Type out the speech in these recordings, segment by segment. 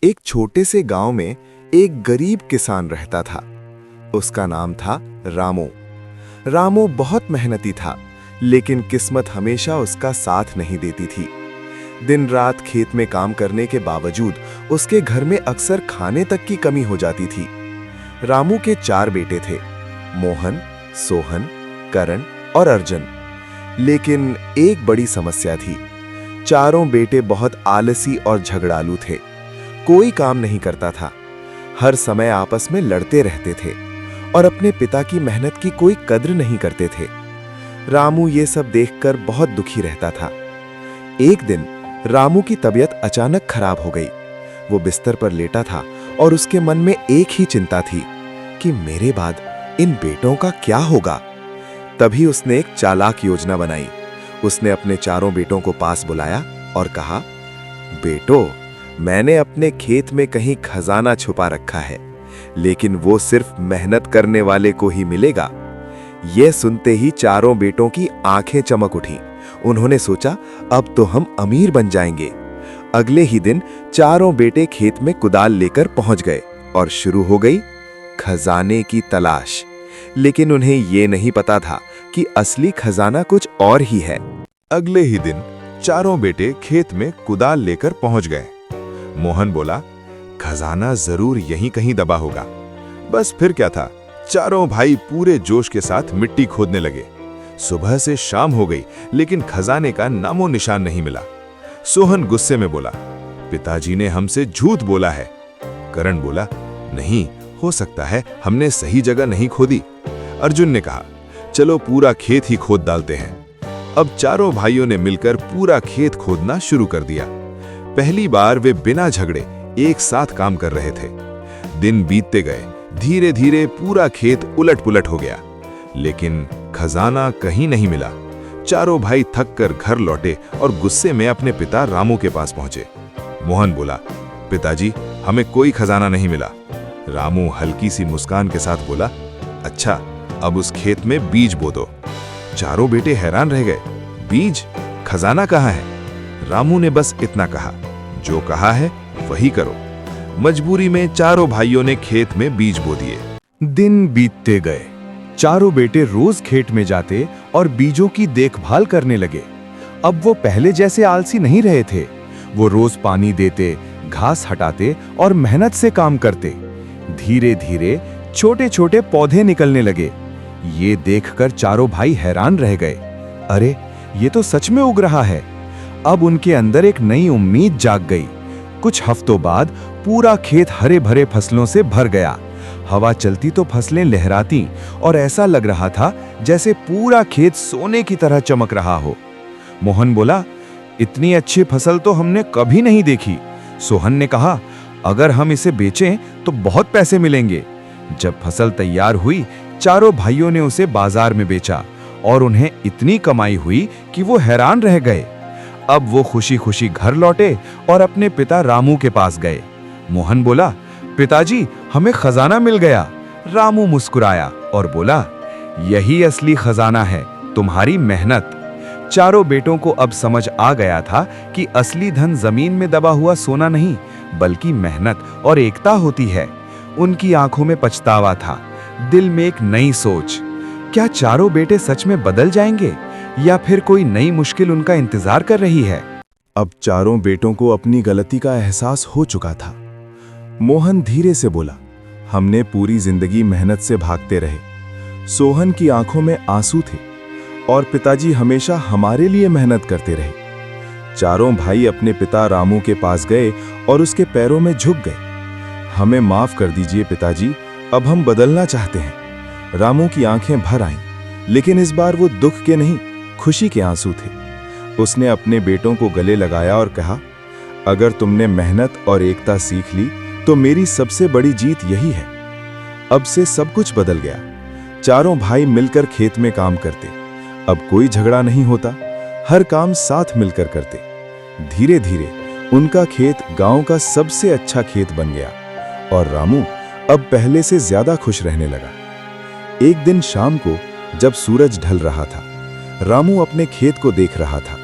एक छोटे से गांव में एक गरीब किसान रहता था। उसका नाम था रामू। रामू बहुत मेहनती था, लेकिन किस्मत हमेशा उसका साथ नहीं देती थी। दिन रात खेत में काम करने के बावजूद उसके घर में अक्सर खाने तक की कमी हो जाती थी। रामू के 4 बेटे थे, मोहन, सोहन, करण और अर्जुन। लेकिन एक बड़ी समस्या थी। चारों बेटे बहुत आलसी और झगड़ालू थे। कोई काम नहीं करता था, हर समय आपस में लड़ते रहते थे और अपने पिता की मेहनत की कोई कद्र नहीं करते थे। रामू ये सब देखकर बहुत दुखी रहता था। एक दिन रामू की तबीयत अचानक खराब हो गई। वो बिस्तर पर लेटा था और उसके मन में एक ही चिंता थी कि मेरे बाद इन बेटों का क्या होगा। तभी उसने एक चालाक योजना बनाई। उसने अपने चारों बेटों को पास बुलाया और कहा, बेटो, मैंने अपने खेत में कहीं खजाना छुपा रखा है, लेकिन वो सिर्फ मेहनत करने वाले को ही मिलेगा। यह सुनते ही चारों बेटों की आंखें चमक उठीं। उन्होंने सोचा, अब तो हम अमीर बन जाएंगे। अगले ही दिन चारों बेटे खेत में कुदाल लेकर पहुंच गए और शुरू हो गई खजाने की तलाश। लेकिन उन्हें यह नहीं पता था कि असली खजाना कुछ और ही है। अगले ही दिन चारों बेटे खेत में कुदाल लेकर पहुंच गए। मोहन बोला, खजाना जरूर यहीं कहीं दबा होगा। बस फिर क्या था, चारों भाई पूरे जोश के साथ मिट्टी खोदने लगे। सुबह से शाम हो गई, लेकिन खजाने का नामो निशान नहीं मिला। सोहन गुस्से में बोला, पिताजी ने हमसे झूठ बोला है। करण बोला, नहीं हो सकता है हमने सही जगह नहीं खोदी। अर्जुन ने कहा, चलो पूरा खेत ही खोद डालते हैं। अब चारों भाइयों ने मिलकर पूरा खेत खोदना शुरू कर दिया। पहली बार वे बिना झगड़े एक साथ काम कर रहे थे। दिन बीतते गए, धीरे धीरे पूरा खेत उलट पुलट हो गया, लेकिन खजाना कहीं नहीं मिला। चारों भाई थक कर घर लौटे और गुस्से में अपने पिता रामू के पास पहुंचे। मोहन बोला, पिताजी, हमें कोई खजाना नहीं मिला। रामू हल्की सी मुस्कान के साथ बोला, अच्छा, अब उस खेत में बीज बो दो। चारों बेटे हैरान रह गए, बीज? खजाना कहाँ है? रामू ने बस इतना कहा, जो कहा है वही करो। मजबूरी में चारों भाइयों ने खेत में बीज बो दिए। दिन बीतते गए। चारों बेटे रोज खेत में जाते और बीजों की देखभाल करने लगे। अब वो पहले जैसे आलसी नहीं रहे थे। वो रोज पानी देते, घास हटाते और मेहनत से काम करते। धीरे धीरे छोटे छोटे पौधे निकलने लगे। ये देखकर चारों भाई हैरान रह गए। अरे, ये तो सच में उग रहा है। अब उनके अंदर एक नई उम्मीद जाग गई। कुछ हफ्तों बाद पूरा खेत हरे भरे फसलों से भर गया। हवा चलती तो फसलें लहराती और ऐसा लग रहा था जैसे पूरा खेत सोने की तरह चमक रहा हो। मोहन बोला, इतनी अच्छी फसल तो हमने कभी नहीं देखी। सोहन ने कहा, अगर हम इसे बेचें तो बहुत पैसे मिलेंगे। जब फसल तैयार हुई, चारों भाइयों ने उसे बाजार में बेचा और उन्हें इतनी कमाई हुई कि वो हैरान रह गए। अब वो खुशी खुशी घर लौटे और अपने पिता रामू के पास गए। मोहन बोला, पिताजी, हमें खजाना मिल गया। रामू मुस्कुराया और बोला, यही असली खजाना है, तुम्हारी मेहनत। चारों बेटों को अब समझ आ गया था कि असली धन जमीन में दबा हुआ सोना नहीं, बल्कि मेहनत और एकता होती है। उनकी आंखों में पछतावा था, दिल में एक नई सोच। क्या चारों बेटे सच में बदल जाएंगे या फिर कोई नई मुश्किल उनका इंतजार कर रही है? अब चारों बेटों को अपनी गलती का एहसास हो चुका था। मोहन धीरे से बोला, हमने पूरी जिंदगी मेहनत से भागते रहे। सोहन की आंखों में आंसू थे और पिताजी हमेशा हमारे लिए मेहनत करते रहे। चारों भाई अपने पिता रामू के पास गए और उसके पैरों में झुक गए। हमें माफ कर दीजिए पिताजी, अब हम बदलना चाहते हैं। रामू की आंखें भर आईं, लेकिन इस बार वो दुख के नहीं, खुशी के आंसू थे। उसने अपने बेटों को गले लगाया और कहा, अगर तुमने मेहनत और एकता सीख ली तो मेरी सबसे बड़ी जीत यही है। अब से सब कुछ बदल गया। चारों भाई मिलकर खेत में काम करते। अब कोई झगड़ा नहीं होता, हर काम साथ मिलकर करते। धीरे धीरे उनका खेत गांव का सबसे अच्छा खेत बन गया और रामू अब पहले से ज्यादा खुश रहने लगा। एक दिन शाम को जब सूरज ढल रहा था, रामू अपने खेत को देख रहा था।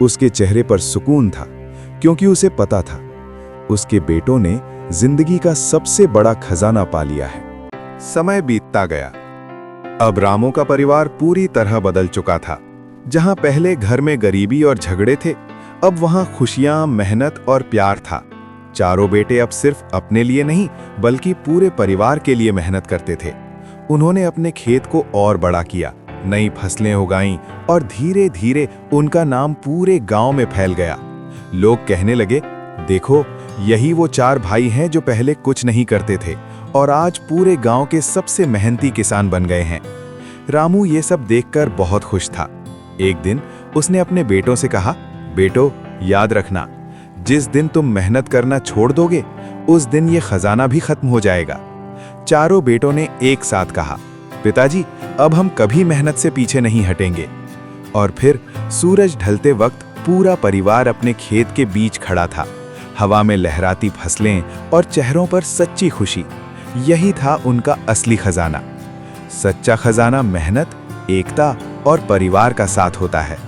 उसके चेहरे पर सुकून था, क्योंकि उसे पता था उसके बेटों ने जिंदगी का सबसे बड़ा खजाना पा लिया है। समय बीतता गया। अब रामू का परिवार पूरी तरह बदल चुका था। जहां पहले घर में गरीबी और झगड़े थे, अब वहां खुशियां, मेहनत और प्यार था। चारों बेटे अब सिर्फ अपने लिए नहीं, बल्कि पूरे परिवार के लिए मेहनत करते थे। उन्होंने अपने खेत को और बड़ा किया, नई फसलें उगाईं और धीरे धीरे उनका नाम पूरे गांव में फैल गया। लोग कहने लगे, देखो, यही वो 4 भाई हैं जो पहले कुछ नहीं करते थे और आज पूरे गांव के सबसे मेहनती किसान बन गए हैं। रामू ये सब देखकर बहुत खुश था। एक दिन उसने अपने बेटों से कहा, बेटो, याद रखना, जिस दिन तुम मेहनत करना छोड़ दोगे, उस दिन ये खजाना भी खत्म हो जाएगा। चारों बेटों ने एक साथ कहा, पिताजी, अब हम कभी मेहनत से पीछे नहीं हटेंगे। और फिर सूरज ढलते वक्त पूरा परिवार अपने खेत के बीच खड़ा था। हवा में लहराती फसलें और चेहरों पर सच्ची खुशी। यही था उनका असली खजाना। सच्चा खजाना मेहनत, एकता और परिवार का साथ होता है।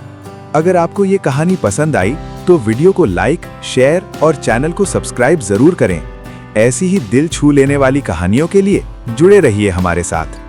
अगर आपको ये कहानी पसंद आई तो वीडियो को लाइक, शेयर और चैनल को सब्सक्राइब जरूर करें। ऐसी ही दिल छू लेने वाली कहानियों के लिए जुड़े रहिए हमारे साथ।